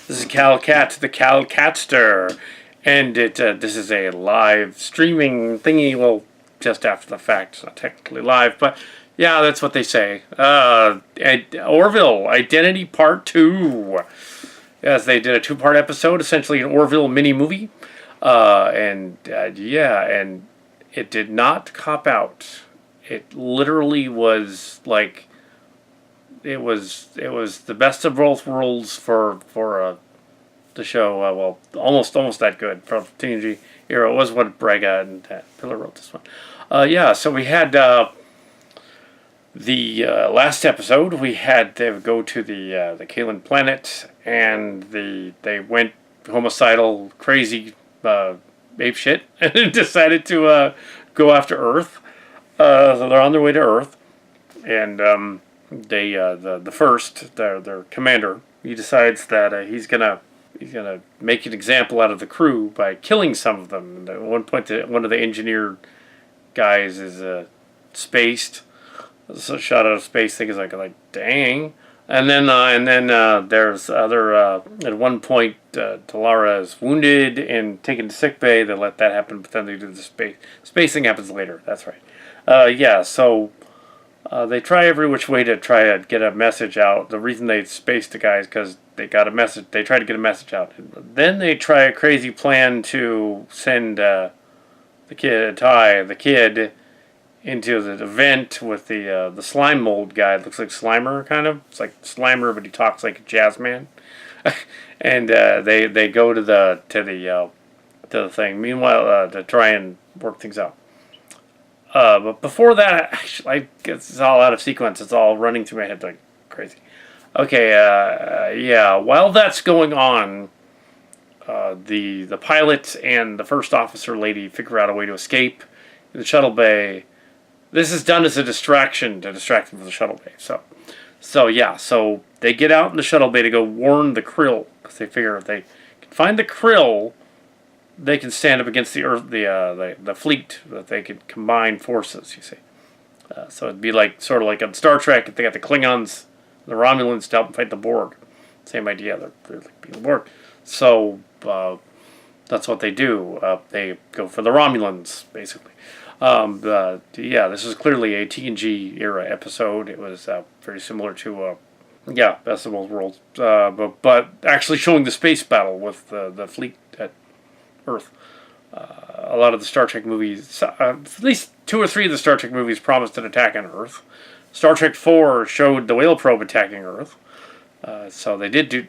This is Cal Cat, the Cal Catster, and this is a live streaming thingy. Well, just after the fact, it's not technically live, but yeah, that's what they say. Orville Identity Part 2. Yes, they did a 2-part episode, essentially an Orville mini movie, and it did not cop out. It literally was like. It was the best of both worlds for the show. Well, almost that good for the TNG era. It was what Braga and Pillar wrote this one. So we had the last episode. We had them go to the Kalen planet, and they went homicidal, crazy, ape shit, and decided to go after Earth. So they're on their way to Earth, and the first their commander, he decides that he's gonna make an example out of the crew by killing some of them. And at one point, one of the engineer guys is spaced. So shot out of space. Thing is like dang. And then there's other at one point Talara is wounded and taken to sick bay. They let that happen, but then they do the spacing happens later. That's right. So. They try every which way to try to get a message out. The reason they spaced the guys because they got a message. They tried to get a message out. Then they try a crazy plan to send the kid, into the event with the slime mold guy. It looks like Slimer, kind of. It's like Slimer, but he talks like a jazz man. And they go to the thing. Meanwhile, to try and work things out. But before that, actually, it's all out of sequence. It's all running through my head like crazy. Okay, while that's going on, the pilot and the first officer lady figure out a way to escape in the shuttle bay. This is done as a distraction to distract them from the shuttle bay. So they get out in the shuttle bay to go warn the krill, because they figure if they can find the krill, they can stand up against the Earth, the fleet, that they could combine forces. You see, so it'd be sort of like on Star Trek if they got the Klingons, the Romulans to help them fight the Borg. Same idea. They're like being the Borg. So that's what they do. They go for the Romulans, basically. This is clearly a TNG era episode. It was very similar to Best of Both Worlds, but actually showing the space battle with the fleet at Earth. A lot of the Star Trek movies, at least 2 or 3 of the Star Trek movies promised an attack on Earth. Star Trek 4 showed the whale probe attacking Earth. So they did do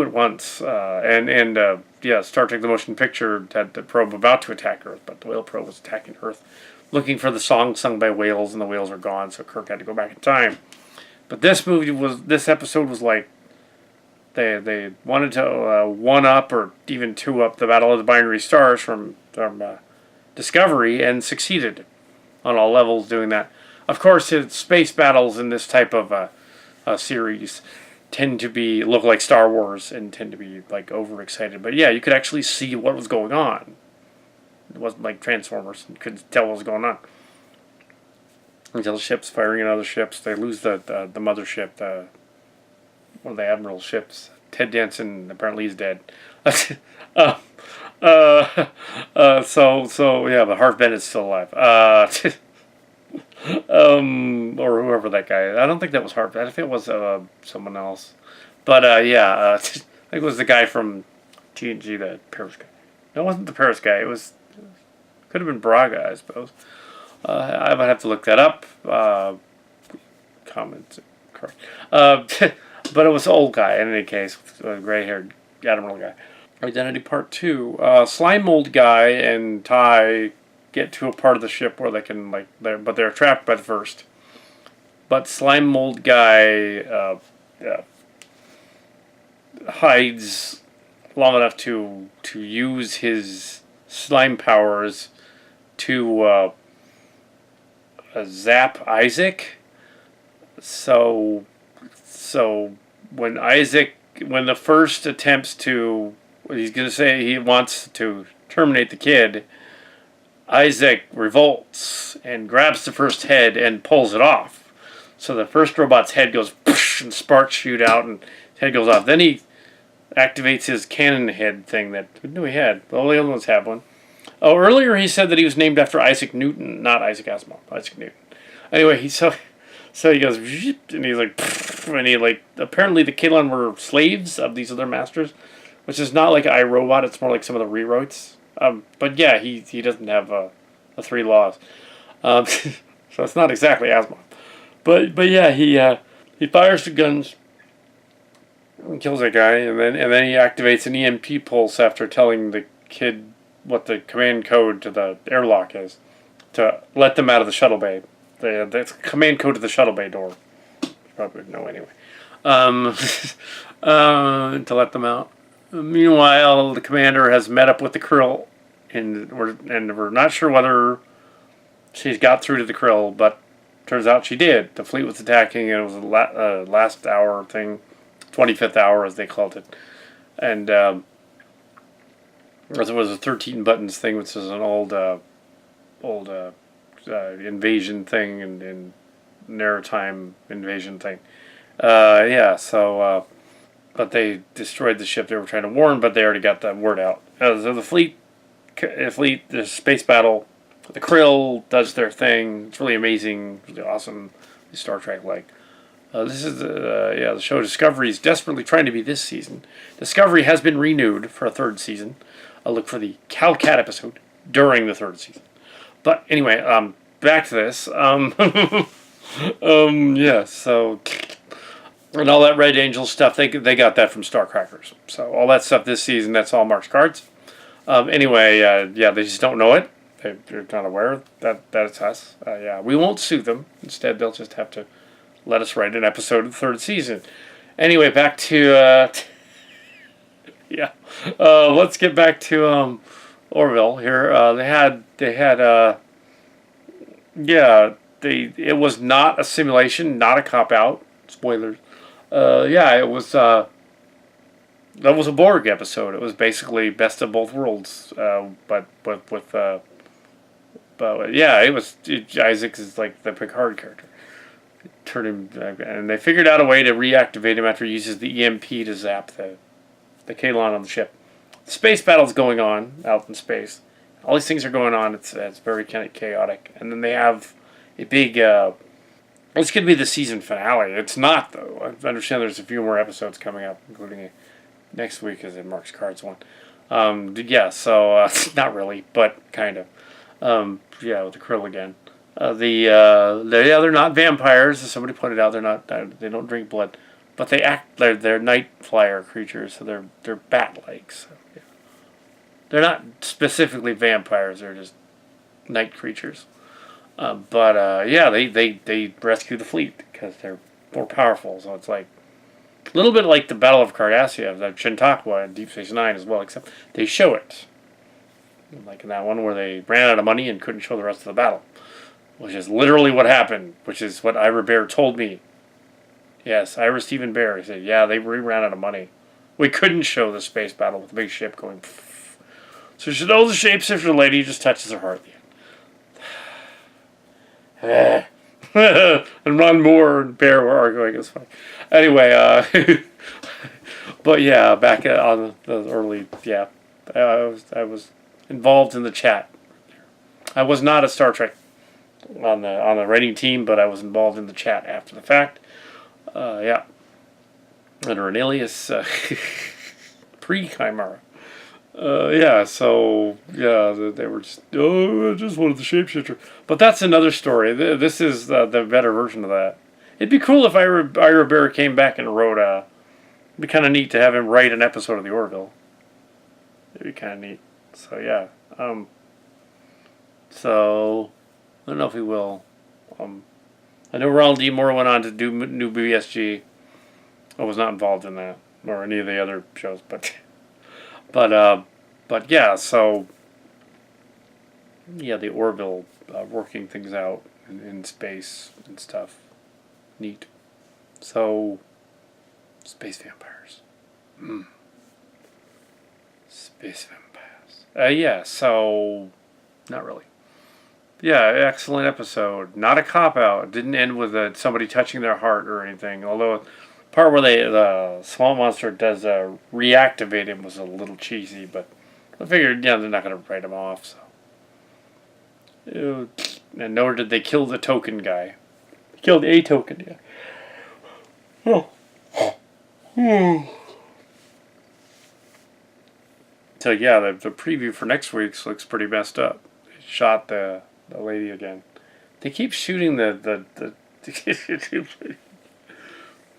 it once. Star Trek the Motion Picture had the probe about to attack Earth, but the whale probe was attacking Earth, looking for the song sung by whales, and the whales are gone, so Kirk had to go back in time. But this episode was like, They wanted to one-up or even two-up the Battle of the Binary Stars from Discovery, and succeeded on all levels doing that. Of course, space battles in this type of series tend to look like Star Wars and tend to be overexcited. But yeah, you could actually see what was going on. It wasn't like Transformers. You couldn't tell what was going on. Until the ships firing at other ships. They lose the mothership, one of the Admiral's ships. Ted Danson apparently is dead. But Harv Bennett's still alive. Or whoever that guy is. I don't think that was Harv. I think it was someone else. But I think it was the guy from TNG, the Paris guy. No, it wasn't the Paris guy. Could have been Braga, I suppose. I might have to look that up. Comments, correct. But it was the old guy, in any case, a gray-haired Admiral guy. Identity Part 2. Slime Mold guy and Ty get to a part of the ship where they can, but they're trapped by the first. But Slime Mold guy hides long enough to use his slime powers to zap Isaac. So when the first attempts to, he's going to say he wants to terminate the kid, Isaac revolts and grabs the first head and pulls it off. So the first robot's head goes and sparks shoot out and head goes off. Then he activates his cannon head thing that we knew he had. All the other ones have one. Oh, earlier he said that he was named after Isaac Newton, not Isaac Asimov, Isaac Newton. Anyway, so he goes, and he's like, and he like, apparently the Kalon were slaves of these other masters, which is not like iRobot, it's more like some of the rewrites. But yeah, he doesn't have the three laws. So it's not exactly Asimov. But yeah, he fires the guns and kills that guy, and then he activates an EMP pulse after telling the kid what the command code to the airlock is to let them out of the shuttle bay. The command code to the shuttle bay door. Probably would know anyway. To let them out. Meanwhile, the commander has met up with the Krill, and we're not sure whether she's got through to the Krill, but turns out she did. The fleet was attacking, and it was a last hour thing, 25th hour as they called it, and it was a 13 buttons thing, which is an old invasion thing and maritime invasion thing. But they destroyed the ship they were trying to warn, but they already got that word out. So the the space battle, the Krill does their thing. It's really amazing, really awesome, Star Trek like. This is the show Discovery is desperately trying to be this season. Discovery has been renewed for a third season. I'll look for the Calcat episode during the third season. But anyway, back to this. So and all that Red Angel stuff, they got that from Star Crackers. So all that stuff this season, that's all Mark's cards. They just don't know it. They're not aware that it's us. We won't sue them. Instead, they'll just have to let us write an episode of the third season. Anyway, back to let's get back to Orville here. It was not a simulation, not a cop out. Spoilers. It was. That was a Borg episode. It was basically best of both worlds. Isaac is like the Picard character. Turned him, and they figured out a way to reactivate him after he uses the EMP to zap the Kalon on the ship. The space battle's going on out in space. All these things are going on. It's very kind of chaotic, and then they have a big. It's going to be the season finale. It's not, though. I understand there's a few more episodes coming up, including next week is in Mark's Cards one. Not really, but kind of. With the Krill again. They're not vampires, as somebody pointed out. They don't drink blood, but they're night flyer creatures, so they're bat-like. So, yeah. They're not specifically vampires. They're just night creatures. They rescue the fleet because they're more powerful. So it's like a little bit like the Battle of Cardassia, the Chautauqua in Deep Space Nine as well, except they show it. Like in that one where they ran out of money and couldn't show the rest of the battle. Which is literally what happened, which is what Ira Bear told me. Yes, Ira Stephen Bear. He said, we ran out of money. We couldn't show the space battle with the big ship going. So she knows the shapeshifter lady just touches her heart at the end. And Ron Moore and Bear were arguing. It's funny. Anyway, back on the early, I was involved in the chat. I was not a Star Trek on the writing team, but I was involved in the chat after the fact. Under an alias pre-Chimera. They were just I just wanted the shapeshifter. But that's another story. This is the better version of that. It'd be cool if Ira Bear came back and wrote it'd be kind of neat to have him write an episode of the Orville. It'd be kind of neat. So I don't know if he will. I know Ronald D. Moore went on to do new BSG. I was not involved in that or any of the other shows, the Orville working things out in space and stuff. Neat. So, space vampires. Space vampires. Not really. Yeah, excellent episode. Not a cop-out. It didn't end with somebody touching their heart or anything. Although part where the swamp monster does reactivate him was a little cheesy, but I figured, they're not going to write him off. So, and nor did they kill the token guy. They killed a token, yeah. Oh. So yeah, the preview for next week's looks pretty messed up. They shot the lady again. They keep shooting the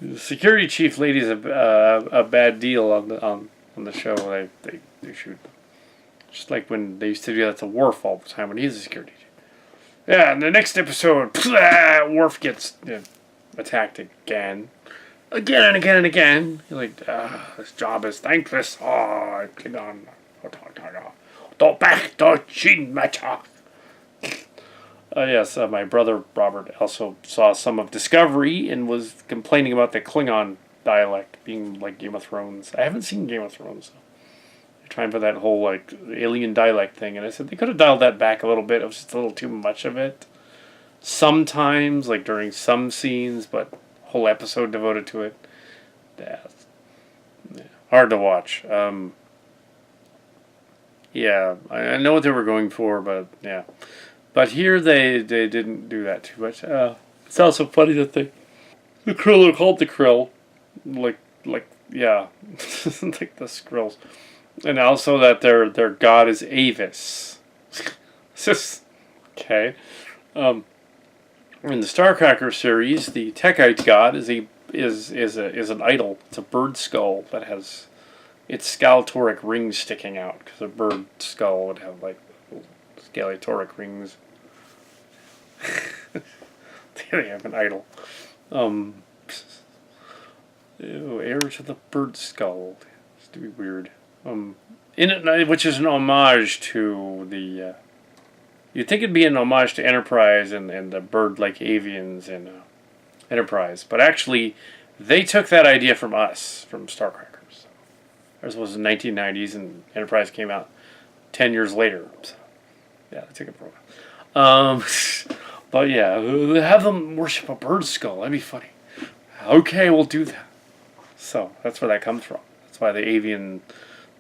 the security chief lady's a bad deal on the show. They shoot them. Just like when they used to do that to Worf all the time when he's a security chief. Yeah, in the next episode, Worf gets attacked again. Again and again and again. You're like, this job is thankless. Oh, Klingon. Don't back, don't chin my talk. Yes, my brother Robert also saw some of Discovery and was complaining about the Klingon dialect being like Game of Thrones. I haven't seen Game of Thrones. So they're trying for that whole like alien dialect thing, and I said they could have dialed that back a little bit. It was just a little too much of it. Sometimes, like during some scenes, but whole episode devoted to it. Yeah. Hard to watch. Yeah, I know what they were going for, but yeah. But here they didn't do that too much. It's also funny that the krill are called the krill, like yeah, like the skrills, and also that their god is Avis. Okay. In the Starcracker series, the Techite god is an idol. It's a bird skull that has its scalatoric rings sticking out, because a bird skull would have like scalatoric rings. They have an idol. Heir to the bird skull. It's to be weird. In it, which is an homage to the. You'd think it'd be an homage to Enterprise and the bird-like avians in Enterprise, but actually, they took that idea from us, from Starcrackers. Ours was in the 1990s, and Enterprise came out 10 years later. So, yeah, they took it from us. But yeah, have them worship a bird skull. That'd be funny. Okay, we'll do that. So that's where that comes from. That's why the Xindi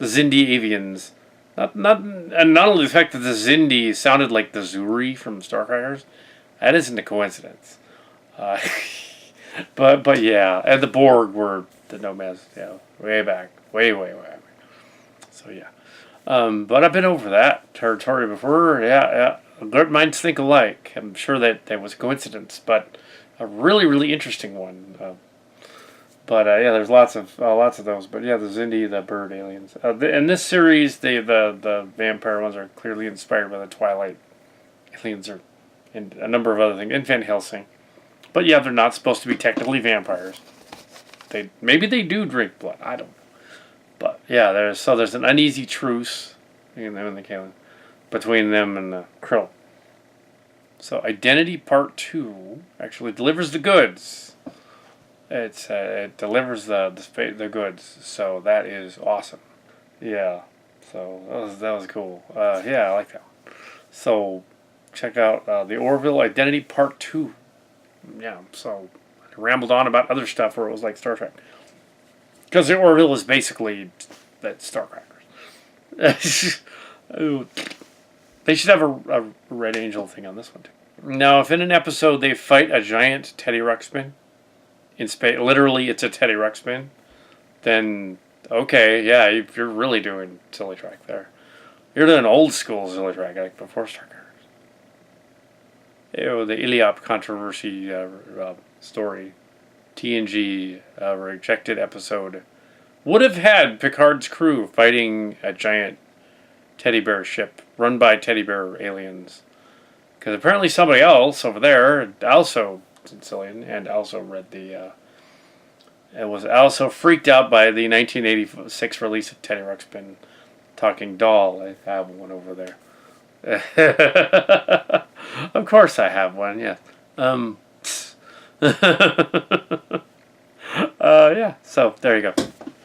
avians. And not only the fact that the Xindi sounded like the Zuri from Starcrackers, that isn't a coincidence. But yeah, and the Borg were the nomads, way back, way back. So yeah, but I've been over that territory before. Yeah, great minds think alike. I'm sure that was a coincidence, but a really, really interesting one. But yeah, there's lots of those. But yeah, the Xindi, the bird aliens. In this series, the vampire ones are clearly inspired by the Twilight aliens, and a number of other things, and Van Helsing. But yeah, they're not supposed to be technically vampires. Maybe they do drink blood. I don't know. But yeah, there's an uneasy truce between them and the Kalen, between them and the Krill. So Identity Part 2 actually delivers the goods. It delivers the goods, so that is awesome. Yeah, so that was cool. Yeah, I like that one. So check out the Orville Identity Part 2. Yeah, so I rambled on about other stuff where it was like Star Trek, because the Orville is basically that Starcrackers. They should have a Red Angel thing on this one too. Now, if in an episode they fight a giant Teddy Ruxpin. In space, literally, it's a Teddy Ruxpin. Then, okay, yeah, you're really doing silly track there. You're doing old school silly track, like before Starcrackers. The Iliop controversy story, TNG rejected episode, would have had Picard's crew fighting a giant teddy bear ship run by teddy bear aliens, because apparently somebody else over there also. Sicilian, and also read and was also freaked out by the 1986 release of Teddy Ruxpin Talking Doll. I have one over there. Of course I have one, yeah. Yeah, so there you go.